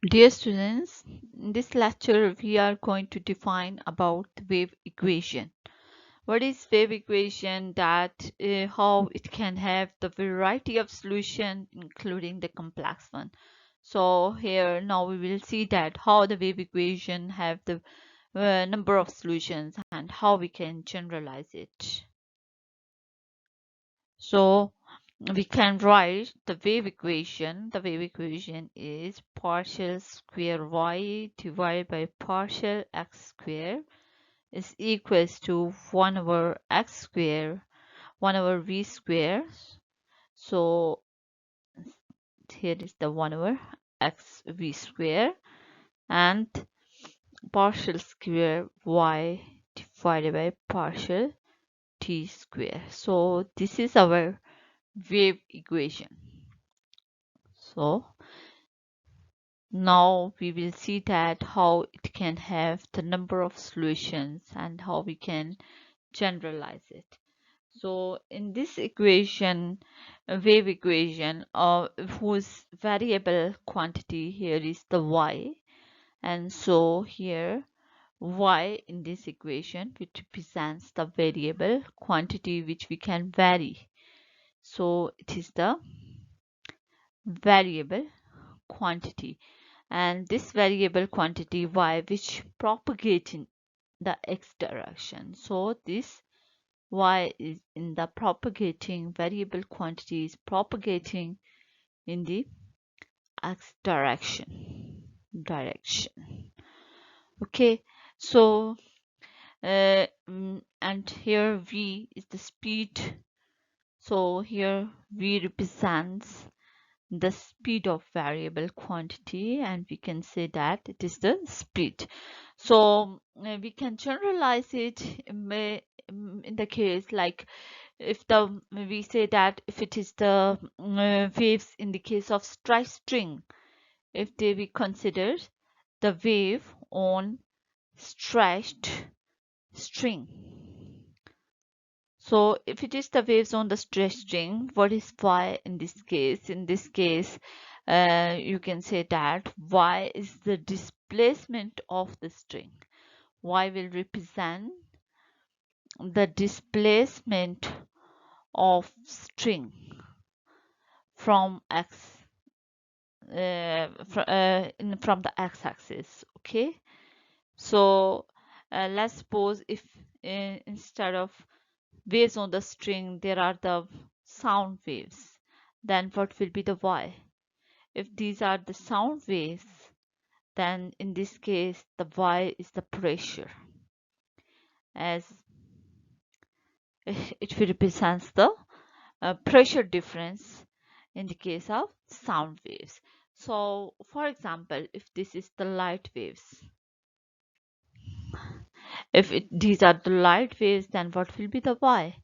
Dear students, in this lecture we are going to define about the wave equation. What is wave equation? That how it can have the variety of solution including the complex one. So here now we will see that how the wave equation have the number of solutions and how we can generalize it. So we can write the wave equation. The wave equation is partial square y divided by partial x square is equals to 1 over x square 1 over v square. So here is the 1 over x v square and partial square y divided by partial t square. So this is our wave equation. So now we will see that how it can have the number of solutions and how we can generalize it. So in this equation, a wave equation whose variable quantity here is the y, and so here y in this equation which represents the variable quantity which we can vary. So it is the variable quantity, and this variable quantity y which propagates in the x direction. So this y is in the propagating variable quantity is propagating in the x direction. Okay, so and here v is the speed. So here v represents the speed of variable quantity, and we can say that it is the speed. So we can generalize it in the case like if we say that if it is the waves in the case of string, if they be considered the wave on stretched string. So if it is the waves on the stretched string, what is y in this case? In this case, you can say that y is the displacement of the string. Y will represent the displacement of string from x from the x-axis. Okay, so let's suppose if instead of waves on the string there are the sound waves, then what will be the y? If these are the sound waves, then in this case the y is the pressure, as it represents the pressure difference in the case of sound waves. So for example, if this is the light waves, if these are the light waves, then what will be the y?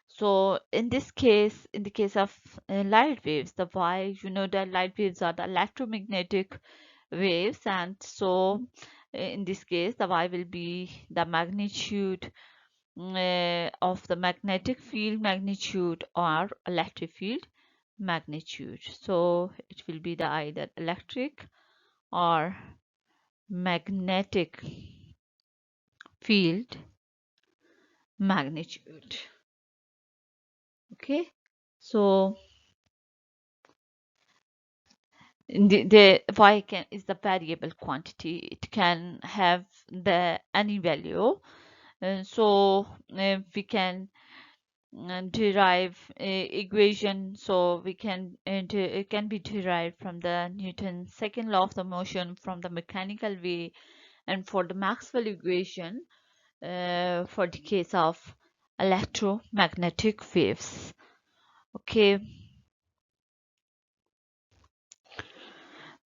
So in this case, in the case of light waves, the y, you know that light waves are the electromagnetic waves, and so in this case the y will be the magnitude of the magnetic field magnitude or electric field magnitude. So it will be the either electric or magnetic field magnitude. Okay, so the y can is the variable quantity. It can have the any value, so we can derive equation. So we can it can be derived from the Newton's second law of the motion from the mechanical way, and for the Maxwell equation for the case of electromagnetic waves. Okay,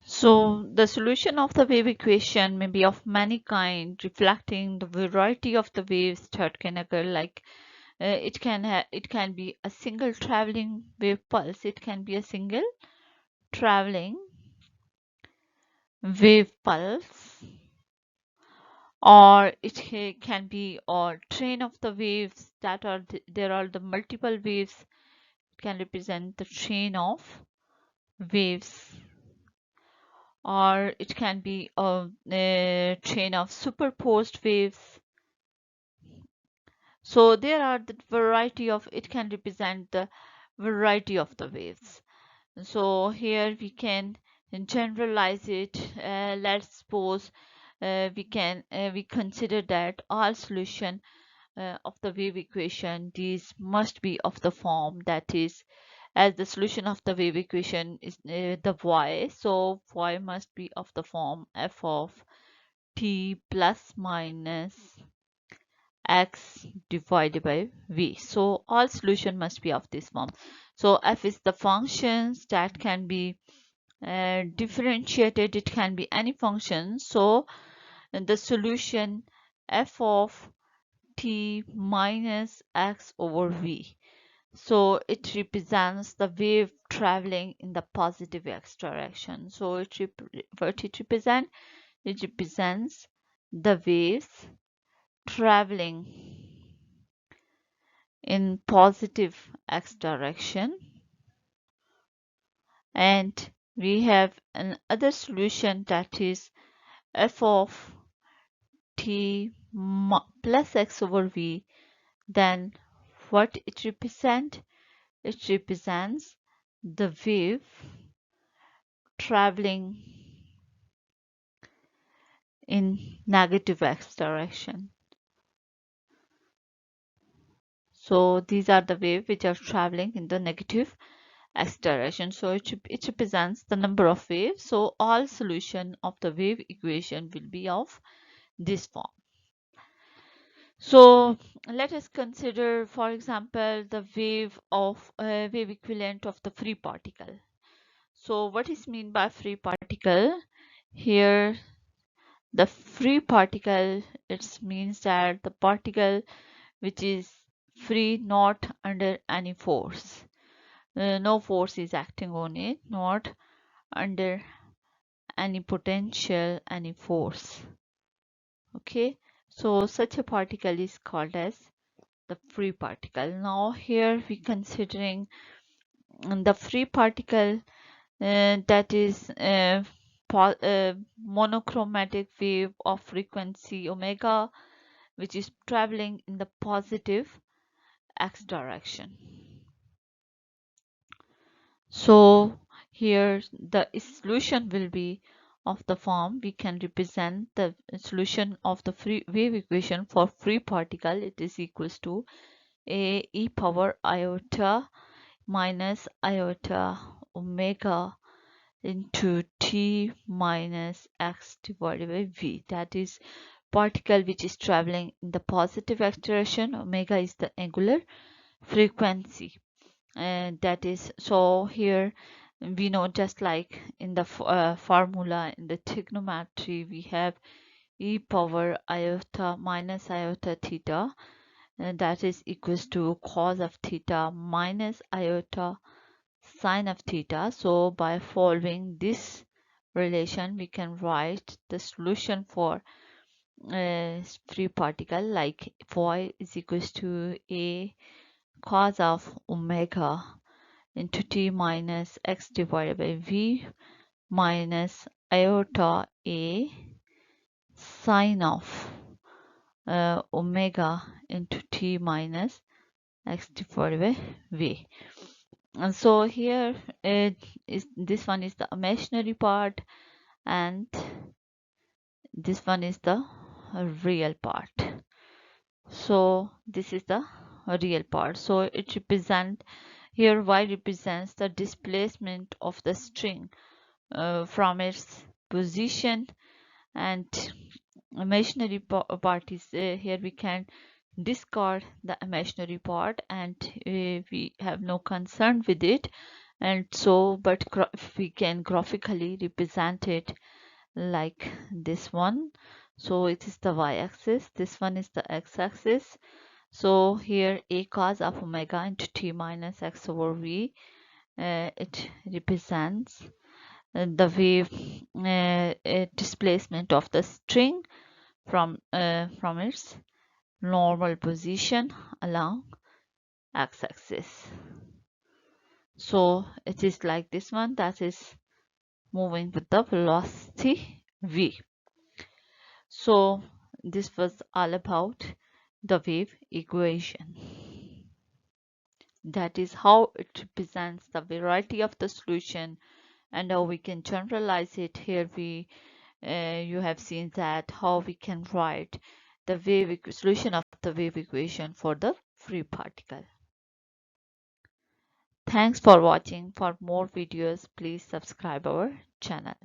so the solution of the wave equation may be of many kind, reflecting the variety of the waves that can occur. Like it can be a single traveling wave pulse. It can be a single traveling wave pulse, or it can be a train of the waves that are there are the multiple waves. It can represent the train of waves, or it can be a chain of superposed waves. So there are the variety of, it can represent the variety of the waves. So here we can generalize it. Let's suppose we consider that all solution of the wave equation, these must be of the form that is, as the solution of the wave equation is the y, so y must be of the form f of t plus minus x divided by v. So all solution must be of this form. So f is the functions that can be differentiated, it can be any function. So the solution f of t minus x over v, so it represents the wave traveling in the positive x direction. So what it represents, it represents the waves traveling in positive x direction. And we have another solution that is f of t plus x over v. Then what it represents? It represents the wave traveling in negative x direction. So these are the waves which are traveling in the negative x direction. So it represents the number of waves. So all solution of the wave equation will be of this form. So let us consider, for example, the wave equivalent of the free particle. So what is mean by free particle? Here the free particle, it means that the particle which is free, not under any force. No force is acting on it, not under any potential, any force. Okay, so such a particle is called as the free particle. Now here we considering the free particle that is monochromatic wave of frequency omega, which is traveling in the positive x direction. So here the solution will be of the form, we can represent the solution of the free wave equation for free particle. It is equals to a e power iota minus iota omega into t minus x divided by v. That is particle which is traveling in the positive x direction. Omega is the angular frequency, and that is, so here we know, just like in the formula in the trigonometry, we have e power iota minus iota theta, and that is equals to cos of theta minus iota sine of theta. So by following this relation, we can write the solution for free particle like y is equals to a cos of omega into t minus x divided by v minus iota a sine of omega into t minus x divided by v. And so here this one is the imaginary part, and this one is the real part. So this is the real part. So it represents, here y represents the displacement of the string from its position, and imaginary part is here we can discard the imaginary part, and we have no concern with it. And so but we can graphically represent it like this one. So it is the y-axis, this one is the x-axis. So here a cos of omega into t minus x over v, it represents the wave displacement of the string from its normal position along x-axis. So it is like this one, that is moving with the velocity v. So this was all about the wave equation. That is how it represents the variety of the solution and how we can generalize it. Here you have seen that how we can write the solution of the wave equation for the free particle. Thanks for watching. For more videos, please subscribe our channel.